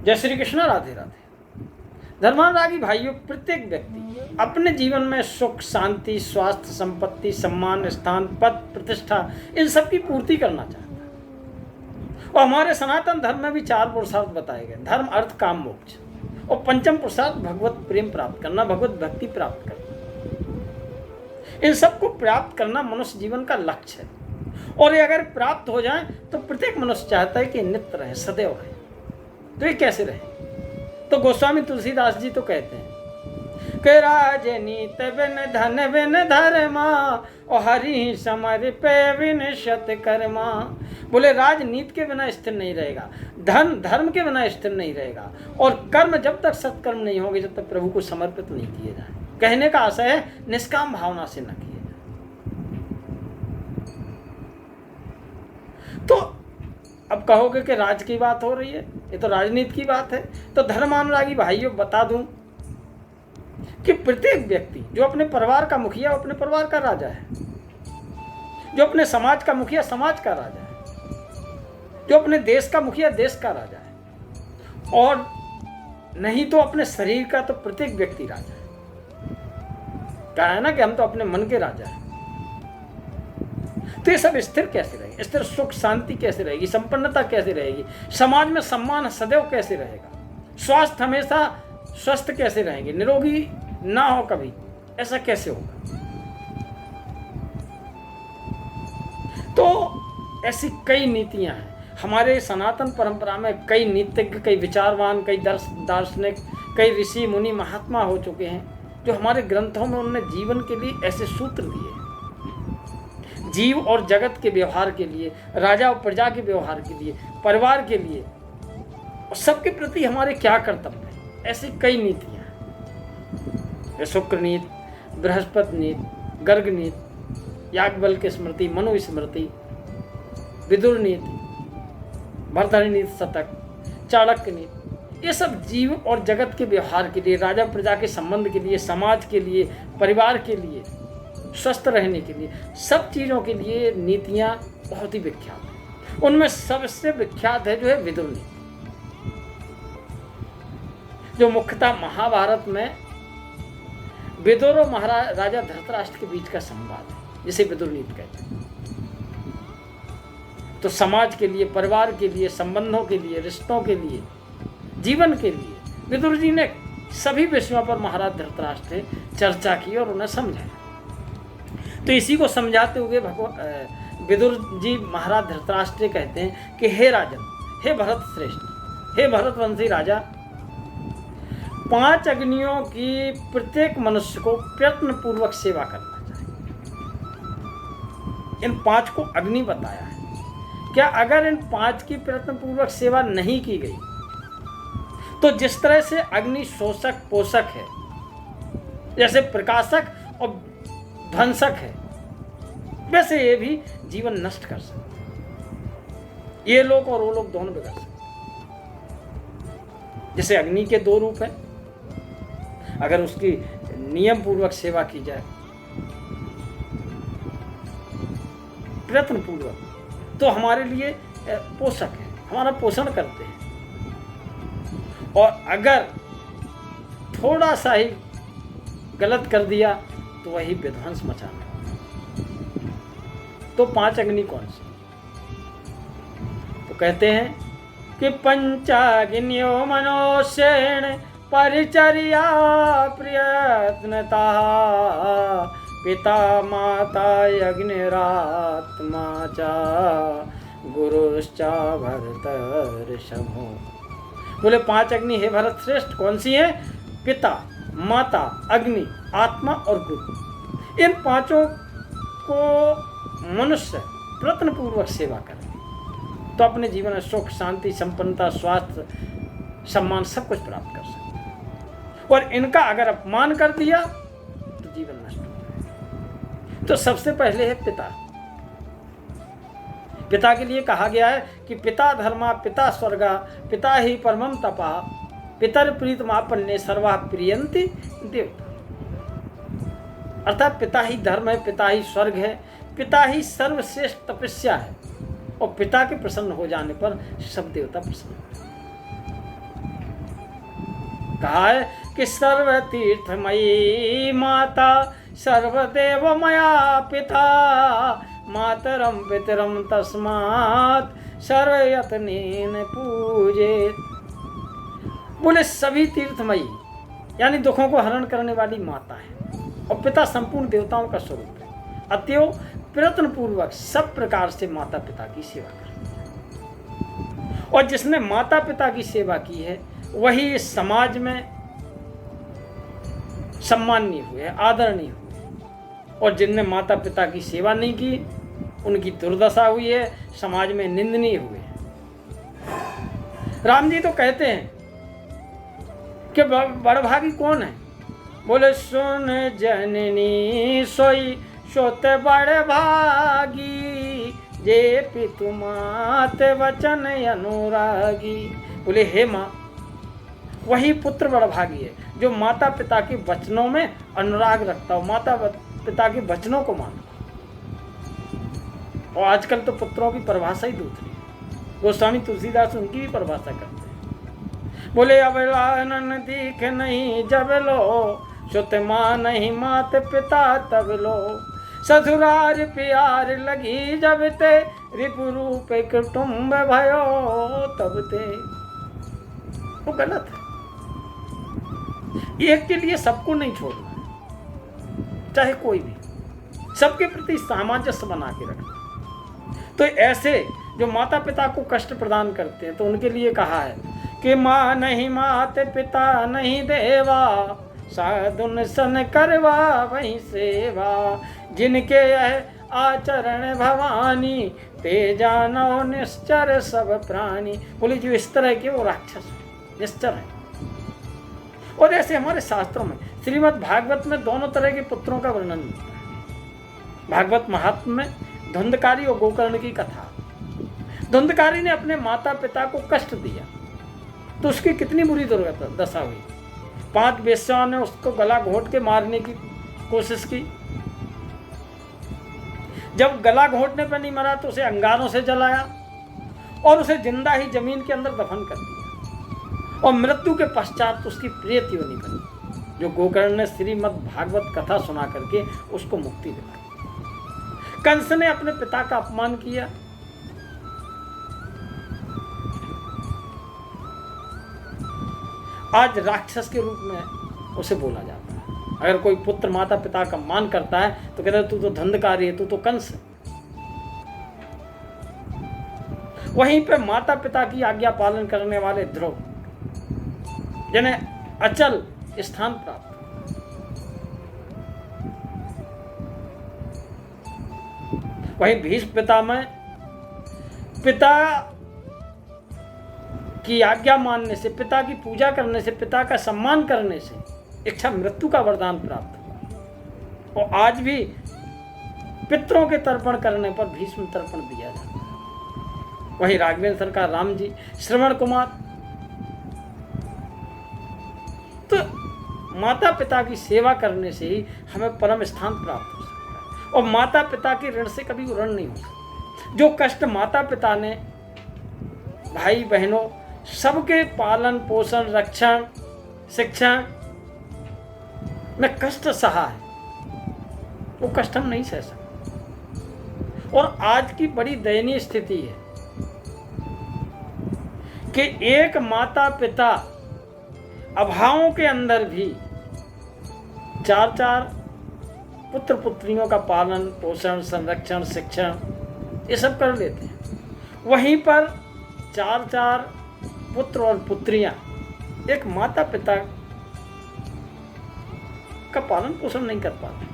जय श्री कृष्ण, राधे राधे। धर्मानुरागी भाइयों, प्रत्येक व्यक्ति अपने जीवन में सुख, शांति, स्वास्थ्य, संपत्ति, सम्मान, स्थान, पद, प्रतिष्ठा, इन सब की पूर्ति करना चाहता है। और हमारे सनातन धर्म में भी 4 पुरुषार्थ बताए गए: धर्म, अर्थ, काम, मोक्ष। और पंचम पुरुषार्थ भगवत प्रेम प्राप्त करना, भगवत भक्ति प्राप्त करना। इन सब को प्राप्त करना मनुष्य जीवन का लक्ष्य है। और ये अगर प्राप्त हो जाए तो प्रत्येक मनुष्य चाहता है कि नित्य रहे, सदैव रहे। तो ये कैसे रहे? तो गोस्वामी तुलसीदास जी तो कहते हैं कि राजनीत बिन धन बिन धर्मा और हरि समर्पे बिन शत कर्मा। बोले राजनीति के बिना स्थिर नहीं रहेगा, धर्म के बिना स्थिर नहीं रहेगा, और कर्म जब तक सत्कर्म नहीं होंगे, जब तक प्रभु को समर्पित नहीं किए जाए। कहने का आशय है निष्काम भावना से न किए जाए। तो अब कहोगे कि राज की बात हो रही है, ये तो राजनीति की बात है। तो धर्मानुरागी भाइयों, बता दूं कि प्रत्येक व्यक्ति जो अपने परिवार का मुखिया, वो अपने परिवार का राजा है। जो अपने समाज का मुखिया, समाज का राजा है। जो अपने देश का मुखिया, देश का राजा है। और नहीं तो अपने शरीर का तो प्रत्येक व्यक्ति राजा है। कहा है ना कि हम तो अपने मन के राजा हैं। तो ये सब स्थिर कैसे रहेगी? स्थिर सुख शांति कैसे रहेगी? संपन्नता कैसे रहेगी? समाज में सम्मान सदैव कैसे रहेगा? स्वास्थ्य हमेशा स्वस्थ कैसे रहेंगे? निरोगी ना हो कभी, ऐसा कैसे होगा? तो ऐसी कई नीतियां हैं हमारे सनातन परंपरा में। कई नीतिज्ञ, कई विचारवान, कई दार्शनिक, कई ऋषि मुनि महात्मा हो चुके हैं, जो हमारे ग्रंथों में उन्होंने जीवन के लिए ऐसे सूत्र दिए। जीव और जगत के व्यवहार के लिए, राजा और प्रजा के व्यवहार के लिए, परिवार के लिए, और सबके प्रति हमारे क्या कर्तव्य हैं, ऐसी कई नीतियां हैं। शुक्र नीति, बृहस्पति नीति, गर्ग नीति, याज्ञवल्क्य स्मृति, मनु स्मृति, विदुर नीति, भर्तृहरि नीति शतक, चाणक्य नीति, ये सब जीव और जगत के व्यवहार के लिए, राजा प्रजा के संबंध के लिए, समाज के लिए, परिवार के लिए, स्वस्थ रहने के लिए, सब चीज़ों के लिए नीतियाँ बहुत ही विख्यात हैं। उनमें सबसे विख्यात है जो है विदुर नीति, जो मुख्यतः महाभारत में विदुर और महाराजा धृतराष्ट्र के बीच का संवाद है, जिसे विदुर नीति कहते हैं। तो समाज के लिए, परिवार के लिए, संबंधों के लिए, रिश्तों के लिए, जीवन के लिए विदुर जी ने सभी विषयों पर महाराज धृतराष्ट्र से चर्चा की और उन्हें समझाया। तो इसी को समझाते हुए विदुर जी महाराज धृतराष्ट्र कहते हैं कि हे राजन, हे भरत श्रेष्ठ, हे भरतवंशी राजा, 5 अग्नियों की प्रत्येक मनुष्य को प्रयत्न पूर्वक सेवा करना चाहिए। इन 5 को अग्नि बताया है। क्या अगर इन 5 की प्रयत्न पूर्वक सेवा नहीं की गई तो जिस तरह से अग्नि शोषक पोषक है, जैसे प्रकाशक और ध्वंसक है, वैसे ये भी जीवन नष्ट कर सकते हैं। ये लोग और वो लोग दोनों बिगड़ सकते हैं। जैसे अग्नि के 2 रूप हैं, अगर उसकी नियम पूर्वक सेवा की जाए, प्रयत्न पूर्वक, तो हमारे लिए पोषक है, हमारा पोषण करते हैं। और अगर थोड़ा सा ही गलत कर दिया तो वही विध्वंस मचाना। तो 5 अग्नि कौन सी? तो कहते हैं कि पंचाग्नियो मनोषेण परिचर्या प्रयत्नता पिता माता अग्निरात्मा चा गुरुश्चा भरतर्षभो। बोले 5 अग्नि हे भरत श्रेष्ठ कौन सी है? पिता, माता, अग्नि, आत्मा और गुरु। इन 5 को मनुष्य प्रयत्न पूर्वक सेवा करे तो अपने जीवन में सुख, शांति, संपन्नता, स्वास्थ्य, सम्मान सब कुछ प्राप्त कर सकते हैं। और इनका अगर अपमान कर दिया तो जीवन नष्ट हो जाए। तो सबसे पहले है पिता। पिता के लिए कहा गया है कि पिता धर्मा, पिता स्वर्गा, पिता ही परमम तपा, पितर प्रीतमापन्ने सर्वा प्रियंति देवता। अर्थात पिता ही धर्म है, पिता ही स्वर्ग है, पिता ही सर्वश्रेष्ठ तपस्या है, और पिता के प्रसन्न हो जाने पर सब देवता प्रसन्न होते हैं। कहा है कि सर्वतीर्थमयी माता सर्वदेवमया पिता मातरम पितरम तस्मात् सर्वयत्नेन पूजेत। बोले सभी तीर्थमयी यानी दुखों को हरण करने वाली माता है और पिता संपूर्ण देवताओं का स्वरूप है। अतएव प्रयत्न पूर्वक सब प्रकार से माता पिता की सेवा करें और जिसने माता पिता की सेवा की है वही इस समाज में सम्माननीय हुए, आदरणीय हुए, और जिनने माता पिता की सेवा नहीं की उनकी दुर्दशा हुई है, समाज में निंदनीय हुए। राम जी तो कहते हैं कि बड़भागी कौन है? बोले सुन जननी सोई सोत बड़ भागी जे पितु मात वचन अनुरागी। बोले हे माँ, वही पुत्र बड़ भागी है जो माता पिता के वचनों में अनुराग रखता हो, माता पिता के वचनों को मानता। और आजकल तो पुत्रों की परिभाषा ही दूसरी है। गोस्वामी तुलसीदास उनकी भी परिभाषा करते हैं। बोले अबला नन दीख नहीं जब लो सुत माँ नहीं मात पिता तब लो ससुरार प्यार लगी जब ते रिपु रूप कुटुम्ब भयो तब ते। वो गलत है। एक के लिए सबको नहीं छोड़ना है, चाहे कोई भी, सबके प्रति सामंजस्य बना के रखना। तो ऐसे जो माता पिता को कष्ट प्रदान करते हैं तो उनके लिए कहा है कि माँ नहीं मात पिता नहीं देवा साधुन सन करवा वही सेवा जिनके आचरण भवानी ते जानो निश्चर सब प्राणी। बोले जो इस तरह के वो राक्षस निश्चर है। और ऐसे हमारे शास्त्रों में श्रीमद् भागवत में दोनों तरह के पुत्रों का वर्णन मिलता है। भागवत महात्म्य में धुंधकारी और गोकर्ण की कथा। धुंधकारी ने अपने माता पिता को कष्ट दिया तो उसकी कितनी बुरी दुर्दशा हुई। 5 वेश्याओं ने उसको गला घोट के मारने की कोशिश की। जब गला घोटने पर नहीं मरा तो उसे अंगारों से जलाया और उसे जिंदा ही जमीन के अंदर दफन कर दिया और मृत्यु के पश्चात उसकी प्रेत योनि बनी, जो गोकर्ण ने श्रीमद् भागवत कथा सुना करके उसको मुक्ति दिलाई। कंस ने अपने पिता का अपमान किया, आज राक्षस के रूप में उसे बोला जाता है। अगर कोई पुत्र माता पिता का मान करता है तो कहता है तू तो धंधकारी है, तू तो कंस है। वहीं पे माता पिता की आज्ञा पालन करने वाले ध्रुव जिन्हें अचल स्थान प्राप्त, वहीं भीष्म पितामह पिता की आज्ञा मानने से, पिता की पूजा करने से, पिता का सम्मान करने से इच्छा मृत्यु का वरदान प्राप्त हुआ। और आज भी पितरों के तर्पण करने पर भीष्म तर्पण दिया जाता है। वहीं राघवेंद्र सरकार राम जी, श्रवण कुमार, तो माता पिता की सेवा करने से ही हमें परम स्थान प्राप्त हो सकता है और माता पिता के ऋण से कभी ऋण नहीं हो सकता। जो कष्ट माता पिता ने भाई बहनों सबके पालन पोषण रक्षण शिक्षण में कष्ट सहा है, वो कष्ट हम नहीं सह सकते। और आज की बड़ी दयनीय स्थिति है कि एक माता पिता अभावों के अंदर भी 4-4 पुत्र पुत्रियों का पालन पोषण संरक्षण शिक्षण ये सब कर लेते हैं। वहीं पर 4-4 पुत्र और पुत्रियां एक माता पिता का पालन पोषण नहीं कर पाते।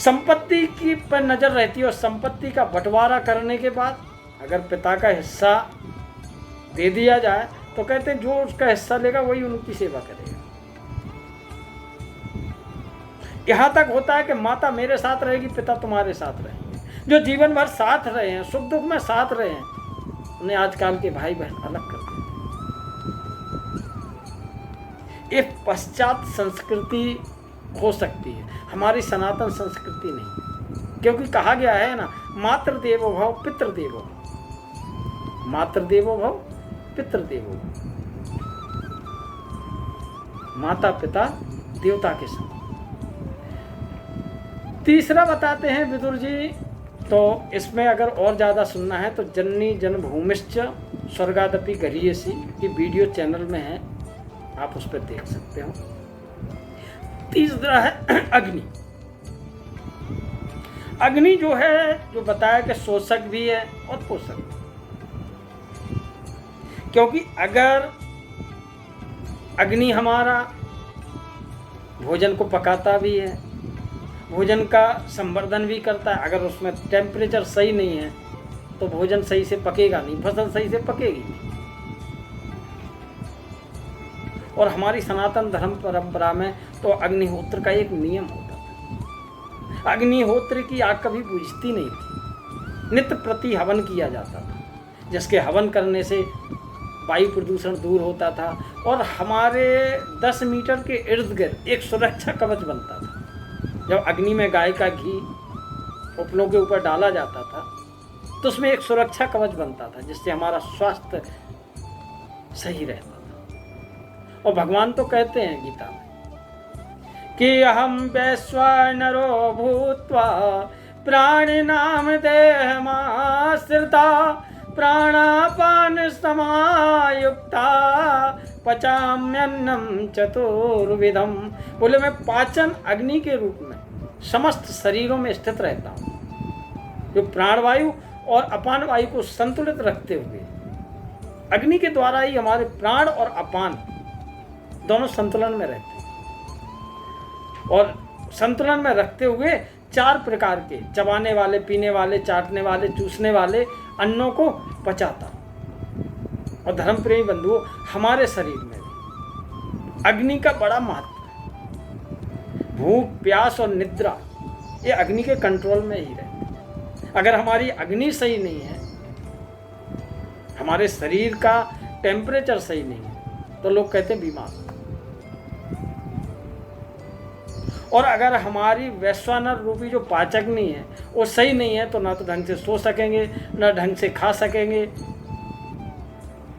संपत्ति की पर नजर रहती है और संपत्ति का बंटवारा करने के बाद अगर पिता का हिस्सा दे दिया जाए तो कहते हैं जो उसका हिस्सा लेगा वही उनकी सेवा करेगा। यहां तक होता है कि माता मेरे साथ रहेगी, पिता तुम्हारे साथ रहेंगे। जो जीवन भर साथ रहे हैं, सुख दुख में साथ रहे हैं, उन्हें आजकल के भाई बहन अलग कर देते। एक पश्चात संस्कृति हो सकती है, हमारी सनातन संस्कृति नहीं, क्योंकि कहा गया है ना, मातृ देवो भव पितृ देवो भव, मातृ देवो भव पितृ देवो भव। माता पिता देवता के समान। तीसरा बताते हैं विदुर जी, तो इसमें अगर और ज़्यादा सुनना है तो जननी जन्मभूमिश्च स्वर्गादपि गरीयसी की वीडियो चैनल में है, आप उस पर देख सकते हो। तीसरा है अग्नि। अग्नि जो है, जो बताया कि शोषक भी है और पोषक भी, क्योंकि अगर अग्नि हमारा भोजन को पकाता भी है, भोजन का संवर्धन भी करता है, अगर उसमें टेम्परेचर सही नहीं है तो भोजन सही से पकेगा नहीं, फसल सही से पकेगी नहीं। और हमारी सनातन धर्म परंपरा में तो अग्निहोत्र का एक नियम होता था। अग्निहोत्र की आग कभी बुझती नहीं थी, नित्य प्रति हवन किया जाता था, जिसके हवन करने से वायु प्रदूषण दूर होता था और हमारे 10 मीटर के इर्द गिर्द एक सुरक्षा कवच बनता था। जब अग्नि में गाय का घी उपलों के ऊपर डाला जाता था तो उसमें एक सुरक्षा कवच बनता था, जिससे हमारा स्वास्थ्य सही रहता था। और भगवान तो कहते हैं गीता में कि अहम वैश्वानरो भूत्वा प्राणिनाम देहमाश्रिता प्राणापान समायुक्ता पचाम्यन्नम चतुर्विधम। बोले मैं पाचन अग्नि के रूप में समस्त शरीरों में स्थित रहता हूँ, जो प्राणवायु और अपान वायु को संतुलित रखते हुए, अग्नि के द्वारा ही हमारे प्राण और अपान दोनों संतुलन में रहते हैं। और संतुलन में रखते हुए 4 प्रकार के चबाने वाले, पीने वाले, चाटने वाले, चूसने वाले अन्नों को पचाता। और धर्म प्रेमी बंधुओं, हमारे शरीर में भी अग्नि का बड़ा महत्व है। भूख, प्यास और निद्रा ये अग्नि के कंट्रोल में ही रहते हैं। अगर हमारी अग्नि सही नहीं है, हमारे शरीर का टेम्परेचर सही नहीं है, तो लोग कहते हैं बीमार। और अगर हमारी वैश्वानर रूपी जो पाचग्नि है वो सही नहीं है, तो ना तो ढंग से सो सकेंगे, ना ढंग से खा सकेंगे,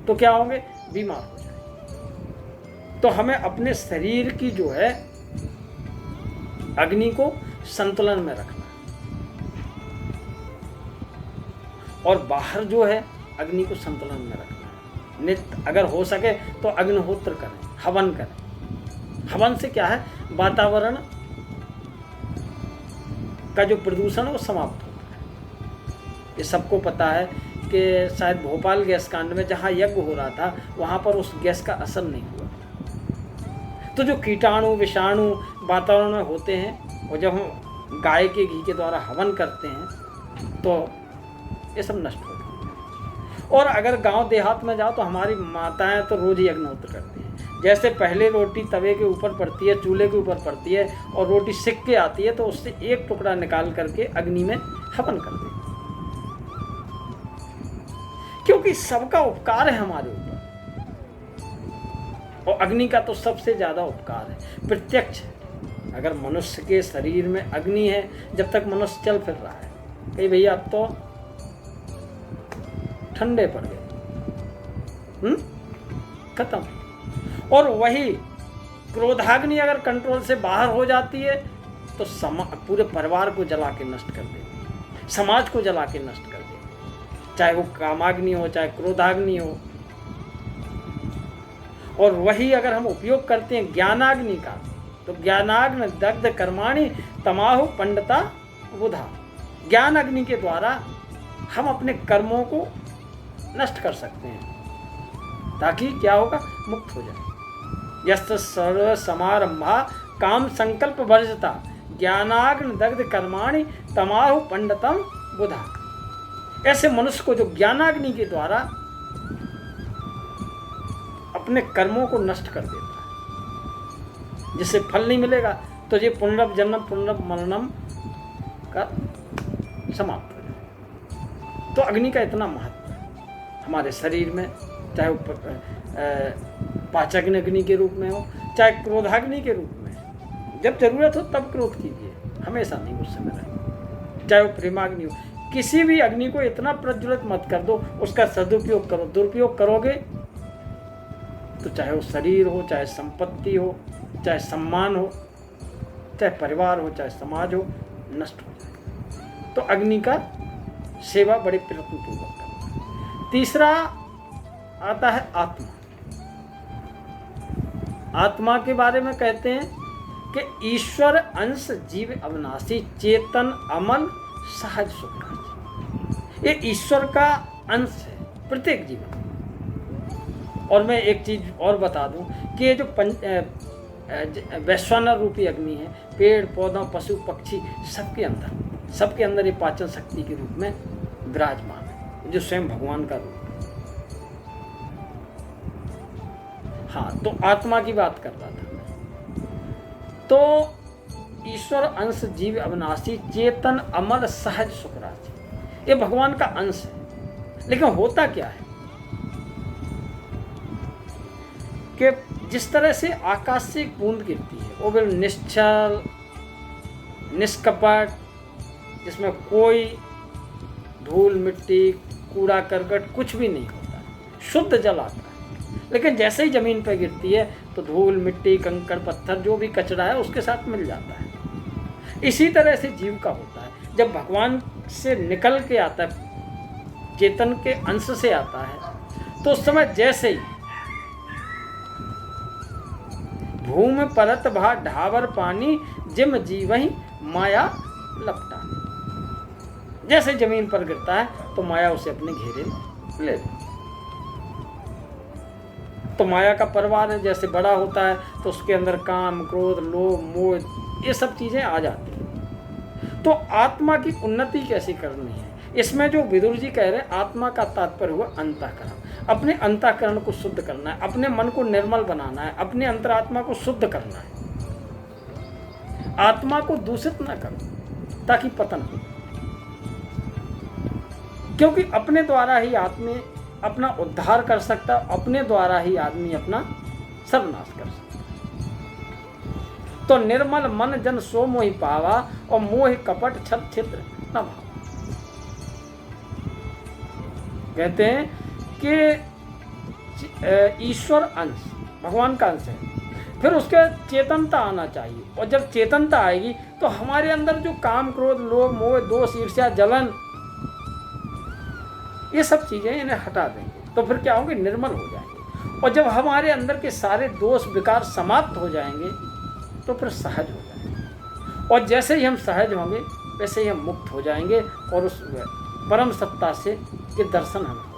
तो क्या होंगे? बीमार हो जाएंगे। तो हमें अपने शरीर की जो है अग्नि को संतुलन में रखना है, और बाहर जो है अग्नि को संतुलन में रखना है। नित्य अगर हो सके तो अग्निहोत्र करें, हवन करें। हवन से क्या है, वातावरण का जो प्रदूषण है वो समाप्त होता है। ये सबको पता है कि शायद भोपाल गैस कांड में जहाँ यज्ञ हो रहा था वहाँ पर उस गैस का असर नहीं हुआ। तो जो कीटाणु विषाणु वातावरण में होते हैं, और जब हम गाय के घी के द्वारा हवन करते हैं तो ये सब नष्ट हो जाते हैं। और अगर गांव देहात में जाओ तो हमारी माताएं तो रोज ही अग्निहोत्र करती हैं। जैसे पहले रोटी तवे के ऊपर पड़ती है, चूल्हे के ऊपर पड़ती है, और रोटी सिक के आती है, तो उससे एक टुकड़ा निकाल करके अग्नि में हवन कर देते, क्योंकि सबका उपकार है हमारे ऊपर। और अग्नि का तो सबसे ज्यादा उपकार है, प्रत्यक्ष है। अगर मनुष्य के शरीर में अग्नि है, जब तक मनुष्य चल फिर रहा है, कहीं भैया अब तो ठंडे पड़ गए, खत्म। और वही क्रोधाग्नि अगर कंट्रोल से बाहर हो जाती है तो पूरे परिवार को जला के नष्ट कर देती, समाज को जला के नष्ट कर देती, चाहे वो कामाग्नि हो चाहे क्रोधाग्नि हो। और वही अगर हम उपयोग करते हैं ज्ञानाग्नि का, तो ज्ञानाग्नि दग्ध कर्माणि तमाहु पंडिता बुधा। ज्ञान अग्नि के द्वारा हम अपने कर्मों को नष्ट कर सकते हैं, ताकि क्या होगा, मुक्त हो जाए। यस्त सर्व समारंभा काम संकल्प वर्जता ज्ञानाग्नि दग्ध कर्माणि तमाहु पंडितम बुधा। ऐसे मनुष्य को जो ज्ञानाग्नि के द्वारा अपने कर्मों को नष्ट कर देता है, जिससे फल नहीं मिलेगा, तो ये पुनर्जन्म पुनर्मरणम का समाप्त हो जाए। तो अग्नि का इतना महत्व है हमारे शरीर में, चाहे वो पाचग्नि अग्नि के रूप में हो चाहे क्रोधाग्नि के रूप में। जब जरूरत हो तब क्रोध कीजिए, हमेशा नहीं गुस्से में रहें। चाहे वो प्रेमाग्नि हो, किसी भी अग्नि को इतना प्रज्वलित मत कर दो, उसका सदुपयोग करो। दुरुपयोग करोगे तो चाहे वो शरीर हो, चाहे संपत्ति हो, चाहे सम्मान हो, चाहे परिवार हो, चाहे समाज हो, नष्ट हो जाए। तो अग्नि का सेवा बड़े प्रयत्नपूर्वक करना। तीसरा आता है आत्मा। आत्मा के बारे में कहते हैं कि ईश्वर अंश जीव अविनाशी चेतन अमल सहज सुख राशि। ये ईश्वर का अंश है प्रत्येक जीवन। और मैं एक चीज और बता दूं कि ये जो वैश्वानर रूपी अग्नि है, पेड़ पौधों पशु पक्षी सबके अंदर ये पाचन शक्ति के रूप में विराजमान है, जो स्वयं भगवान का रूप है। हाँ, तो आत्मा की बात कर रहा था मैं। तो ईश्वर अंश जीव अविनाशी चेतन अमर सहज सुख राशि, ये भगवान का अंश है। लेकिन होता क्या है कि जिस तरह से आकाश से एक बूंद गिरती है, वो बिल्कुल निश्चल निष्कपट, जिसमें कोई धूल मिट्टी कूड़ा करकट कुछ भी नहीं होता है, शुद्ध जल आता है। लेकिन जैसे ही जमीन पर गिरती है तो धूल मिट्टी कंकड़ पत्थर जो भी कचरा है उसके साथ मिल जाता है। इसी तरह से जीव का होता है। जब भगवान से निकल के आता है, चेतन के अंश से आता है, तो उस समय जैसे ही भूमि परत भा ढावर पानी जिम जीवहि माया लपटा, जैसे जमीन पर गिरता है तो माया उसे अपने घेरे में ले लेती। तो माया का परिवार है, जैसे बड़ा होता है तो उसके अंदर काम क्रोध लोभ मोह ये सब चीजें आ जाती हैं। तो आत्मा की उन्नति कैसे करनी है, इसमें जो विदुर जी कह रहे हैं, आत्मा का तात्पर्य हुआ अंतःकरण। अपने अंतःकरण को शुद्ध करना है, अपने मन को निर्मल बनाना है, अपने अंतरात्मा को शुद्ध करना है। आत्मा को दूषित न करो ताकि पतन हो, क्योंकि अपने द्वारा ही आदमी अपना उद्धार कर सकता, अपने द्वारा ही आदमी अपना सर्वनाश कर सकता। तो निर्मल मन जन सो मोहि पावा और मोह कपट छल छिद्र न भावा। कहते हैं कि ईश्वर अंश भगवान का अंश है, फिर उसके चेतनता आना चाहिए। और जब चेतनता आएगी तो हमारे अंदर जो काम क्रोध लोभ मोह दोष ईर्ष्या जलन ये सब चीजें इन्हें हटा देंगे, तो फिर क्या होंगे, निर्मल हो जाएंगे। और जब हमारे अंदर के सारे दोष विकार समाप्त हो जाएंगे तो फिर सहज हो जाएंगे। और जैसे ही हम सहज होंगे वैसे ही हम मुक्त हो जाएंगे और उस परम सत्ता से के दर्शन हमें हो।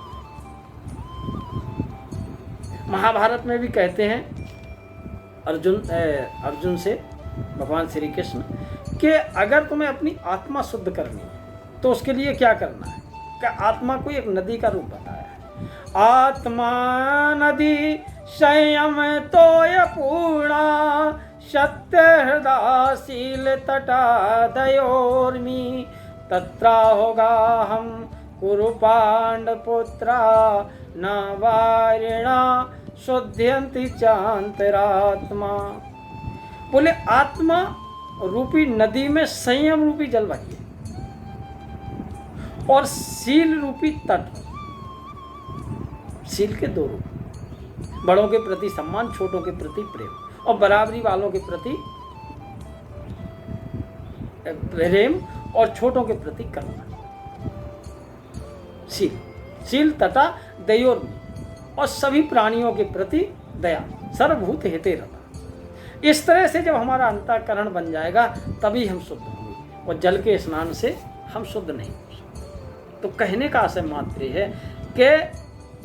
महाभारत में भी कहते हैं अर्जुन से भगवान श्री कृष्ण कि अगर तुम्हें अपनी आत्मा शुद्ध करनी है तो उसके लिए क्या करना है। क्या आत्मा को एक नदी का रूप बताया है। आत्मा नदी संयम तोय पूर्णा सत्य हृदय शील तटा दयोर्मी तत्रा होगा हम कुरु पांड पुत्रा न वारिणा शुद्ध्यंति चांतरात्मा। बोले आत्मा रूपी नदी में संयम रूपी जल भरिए और शील रूपी तट। शील के दो रूप, बड़ों के प्रति सम्मान, छोटों के प्रति प्रेम और बराबरी वालों के प्रति प्रेम और छोटों के प्रति करुणा। शील तथा दयोर्मी और सभी प्राणियों के प्रति दया, सर्वभूत हिते रता। इस तरह से जब हमारा अंतःकरण बन जाएगा तभी हम शुद्ध होंगे, और जल के स्नान से हम शुद्ध नहीं हो सकते। तो कहने का आशय मात्र है कि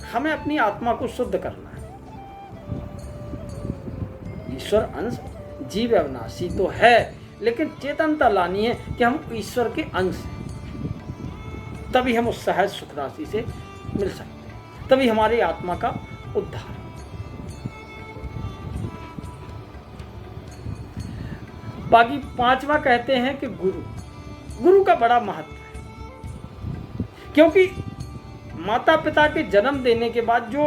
हमें अपनी आत्मा को शुद्ध करना है। ईश्वर अंश जीव अविनाशी तो है, लेकिन चेतनता लानी है कि हम ईश्वर के अंश हैं, तभी हम उस सहज सुख राशि से मिल सकते हैं, तभी हमारी आत्मा का उद्धार। बाकी पांचवा कहते हैं कि गुरु का बड़ा महत्व है, क्योंकि माता पिता के जन्म देने के बाद जो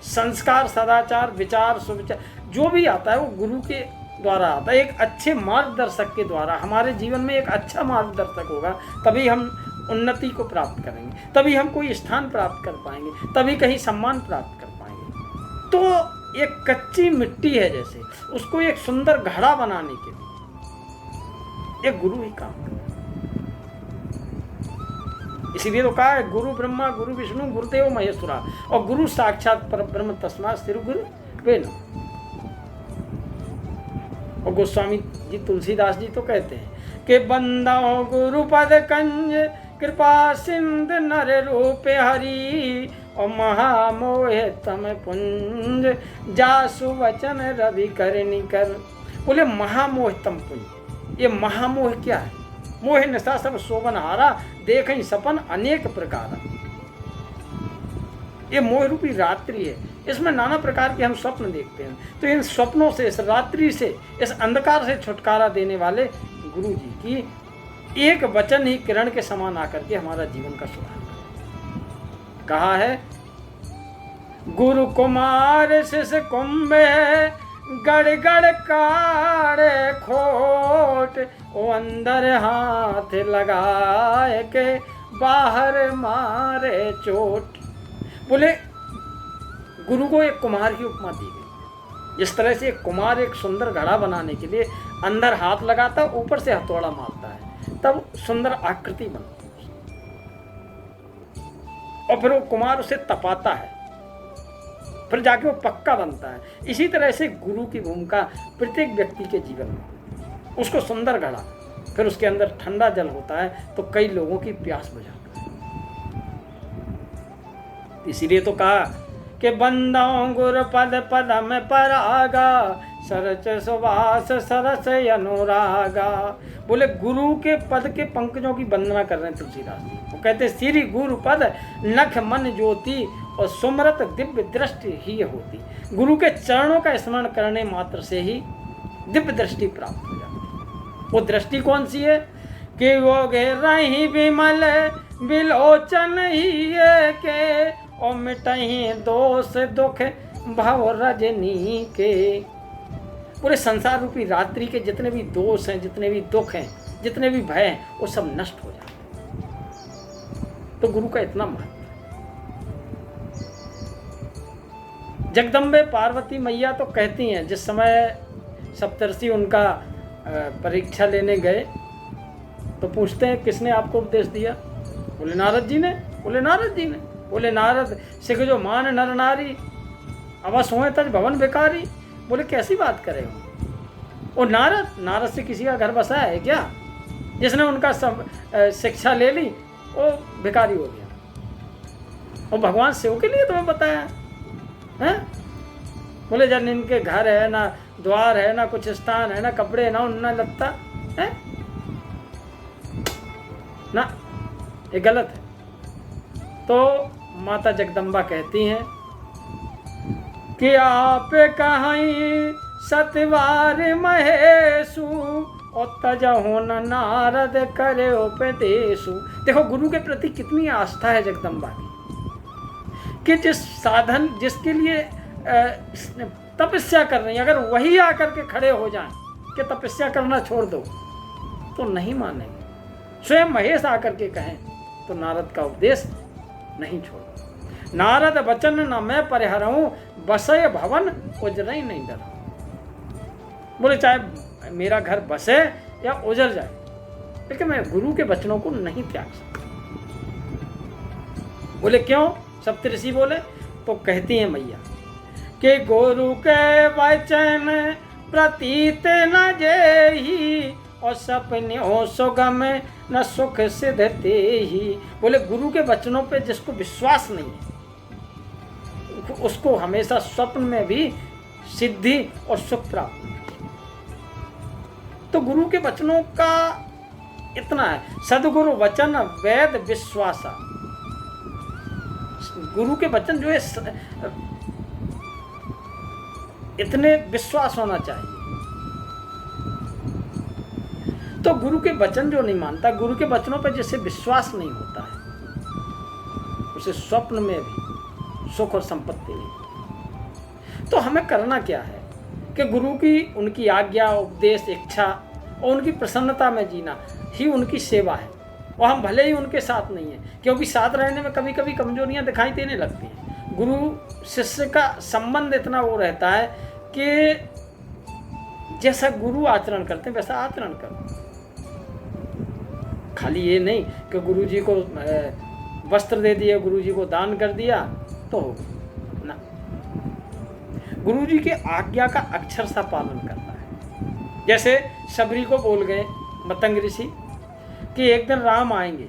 संस्कार सदाचार विचार सुविचार जो भी आता है वो गुरु के द्वारा आता है। एक अच्छे मार्गदर्शक के द्वारा हमारे जीवन में एक अच्छा मार्गदर्शक होगा, तभी हम उन्नति को प्राप्त करेंगे, तभी हम कोई स्थान प्राप्त कर पाएंगे, तभी कहीं सम्मान प्राप्त कर पाएंगे। तो एक कच्ची मिट्टी है जैसे, उसको एक सुंदर घड़ा बनाने के लिए एक गुरु ही काम करता है। इसीलिए तो कहा है गुरु ब्रह्मा गुरु विष्णु गुरुदेव महेश्वरा, और गुरु साक्षात परब्रह्म तस्मात् श्री गुरु वे नमः। और गोस्वामी जी तुलसीदास जी तो कहते हैं कि बंदाओ गुरु पद कंज कृपा सिंध नर रूप हरि, और महामोह तम पुंज जासु वचन रवि कर निकर। बोले महामोह तम पुंज, ये महामोह क्या है? मोह निशा सब शोभन हारा, देखें सपन अनेक प्रकार। ये मोह रूपी रात्रि है, इसमें नाना प्रकार के हम स्वप्न देखते हैं। तो इन स्वप्नों से, इस रात्रि से, इस अंधकार से छुटकारा देने वाले गुरु जी की एक वचन ही किरण के समान आकर के हमारा जीवन का सुधार करे। कहा है गुरु कुमार शिष कुंभे गड़ गड़ काड़े खोट, ओ अंदर हाथ लगाए के बाहर मारे चोट। बोले गुरु को एक कुम्हार की उपमा दी गई। जिस तरह से एक कुम्हार एक सुंदर घड़ा बनाने के लिए अंदर हाथ लगाता है, ऊपर से हथौड़ा मारता है, तब सुंदर आकृति बनती है, और फिर वो कुम्हार उसे तपाता है, फिर जाके वो पक्का बनता है। इसी तरह से गुरु की भूमिका प्रत्येक व्यक्ति के जीवन में, उसको सुंदर घड़ा, फिर उसके अंदर ठंडा जल होता है तो कई लोगों की प्यास बुझाता है। इसीलिए तो कहा कि बंदाओं गुर पद पद में परागा, सरच सुवास सरस अनुरागा। बोले गुरु के पद के पंकजों की वंदना कर रहे हैं तुलसीदास जी। वो कहते श्री गुरु पद नख मन ज्योति, और सुमरत दिव्य दृष्टि ही होती। गुरु के चरणों का स्मरण करने मात्र से ही दिव्य दृष्टि प्राप्त हो जाती है। वो दृष्टि कौन सी है? कि वो गे रही विमल बिलोचन ही के, और मिटही दोष दुख भव रजनी के। पूरे संसार रूपी रात्रि के जितने भी दोष हैं, जितने भी दुख हैं, जितने भी भय हैं, वो सब नष्ट हो जाते हैं। तो गुरु का इतना महत्व। जगदम्बे पार्वती मैया तो कहती हैं, जिस समय सप्तर्षि उनका परीक्षा लेने गए तो पूछते हैं किसने आपको उपदेश दिया? बोले नारद जी ने। बोले नारद जी ने। बोले नारद सिख जो मान नर नारी, अवस होए तज भवन भिखारी। बोले कैसी बात करे हो? और नारद से किसी का घर बसा है क्या? जिसने उनका सब शिक्षा ले ली वो भिखारी हो गया। और भगवान शिव के लिए तुम्हें बताया है? बोले जब इनके घर है ना, द्वार है ना, कुछ स्थान है ना, कपड़े ना, ना लगता है ना, ये गलत है। तो माता जगदम्बा कहती हैं कि आप कहीं सतवार महेशु, और तजहो न नारद करे उपदेशु। देखो गुरु के प्रति कितनी आस्था है जगदम्बा की, कि जिस साधन जिसके लिए तपस्या कर रही है, अगर वही आकर के खड़े हो जाएं कि तपस्या करना छोड़ दो, तो नहीं मानेंगे। स्वयं महेश आकर के कहें तो नारद का उपदेश नहीं छोड़ो। नारद वचन न मैं परिहरऊं, बसय भवन उजरई नहीं डरा। बोले चाहे मेरा घर बसे या उजर जाए, लेकिन मैं गुरु के वचनों को नहीं त्याग सकता। बोले क्यों? सप्तऋषि बोले तो कहती हैं मैया कि गुरु के वचन प्रतीत न जेहि, और सपने हो सुगम न सुख सिद्धते ही। बोले गुरु के वचनों पे जिसको विश्वास नहीं है, उसको हमेशा स्वप्न में भी सिद्धि और सुख प्राप्त होता है। तो गुरु के वचनों का इतना है। सदगुरु वचन वेद विश्वासा। गुरु के वचन जो है इतने विश्वास होना चाहिए। तो गुरु के वचन जो नहीं मानता, गुरु के वचनों पर जिससे विश्वास नहीं होता है, उसे स्वप्न में भी सुख और संपत्ति नहीं। तो हमें करना क्या है कि गुरु की उनकी आज्ञा, उपदेश, इच्छा और उनकी प्रसन्नता में जीना ही उनकी सेवा है। और हम भले ही उनके साथ नहीं हैं, क्योंकि साथ रहने में कभी कभी कमजोरियां दिखाई देने लगती हैं। गुरु शिष्य का संबंध इतना वो रहता है कि जैसा गुरु आचरण करते हैं वैसा आचरण करो। खाली ये नहीं कि गुरु जी को वस्त्र दे दिया, गुरु जी को दान कर दिया तो हो ना। गुरु जी की आज्ञा का अक्षर सा पालन करना है। जैसे शबरी को बोल गए मतंग ऋषि कि एक दिन राम आएंगे,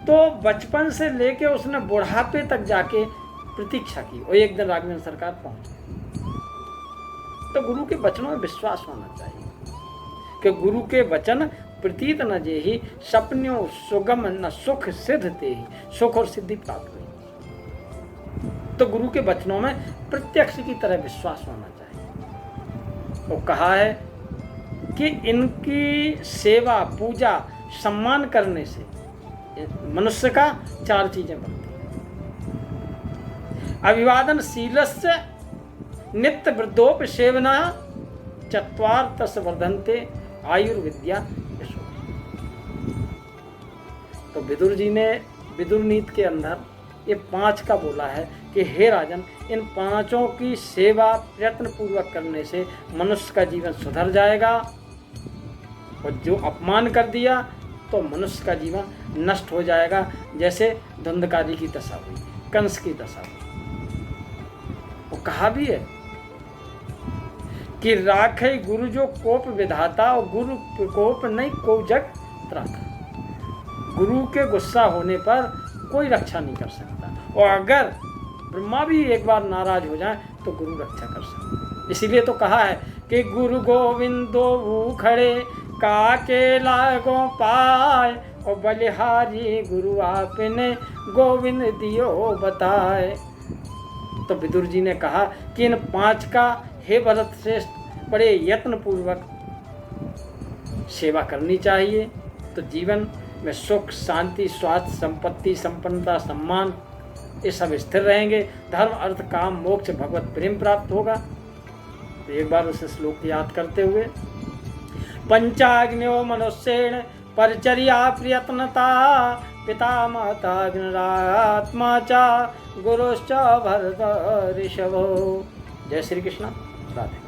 तो बचपन से लेके उसने बुढ़ापे तक जाके प्रतीक्षा की और एक दिन राघवेंद्र सरकार पहुंच गए। तो गुरु के वचनों में विश्वास होना चाहिए कि गुरु के वचन प्रतीत न जेहि सपन्यों सुगम न सुख सिद्ध ते ही, सुख और सिद्धि प्राप्त हुई। तो गुरु के वचनों में प्रत्यक्ष की तरह विश्वास होना चाहिए। तो कहा है कि इनकी सेवा पूजा सम्मान करने से मनुष्य का 4 चीजें बनती हैं। अभिवादन शीलस्य नित्य वृद्धोपसेवना चत्वार तस् वर्धन्ते आयुर्विद्या यशो। तो विदुर जी ने विदुर नीति के अंदर ये 5 का बोला है कि हे राजन, इन 5 की सेवा प्रयत्न पूर्वक करने से मनुष्य का जीवन सुधर जाएगा, और जो अपमान कर दिया तो मनुष्य का जीवन नष्ट हो जाएगा। जैसे धुंधकारी की दशा हुई, कंस की दशा हुई। वो कहा भी है कि राखे गुरु जो कोप विधाता, और गुरु कोप नहीं को जग त्राता। गुरु के गुस्सा होने पर कोई रक्षा नहीं कर सकता, और अगर ब्रह्मा भी एक बार नाराज हो जाए तो गुरु रक्षा कर सकता। इसीलिए तो कहा है कि गुरु गोविंदो खड़े काके लागो पाए, और बलिहारी गुरु आपने गोविंद दियो बताए। तो विदुर जी ने कहा कि इन 5 का हे भरत श्रेष्ठ बड़े यत्न पूर्वक सेवा करनी चाहिए, तो जीवन में सुख शांति स्वास्थ्य संपत्ति संपन्नता सम्मान ये सब स्थिर रहेंगे। धर्म अर्थ काम मोक्ष भगवत प्रेम प्राप्त होगा। तो एक बार उस श्लोक की याद करते हुए, पंचाग्न्यो मनुष्येण परिचर्या प्रयत्नता पिता माता अग्निरात्मा च गुरुश्च भरत ऋषभो। जय श्री कृष्ण। राधे।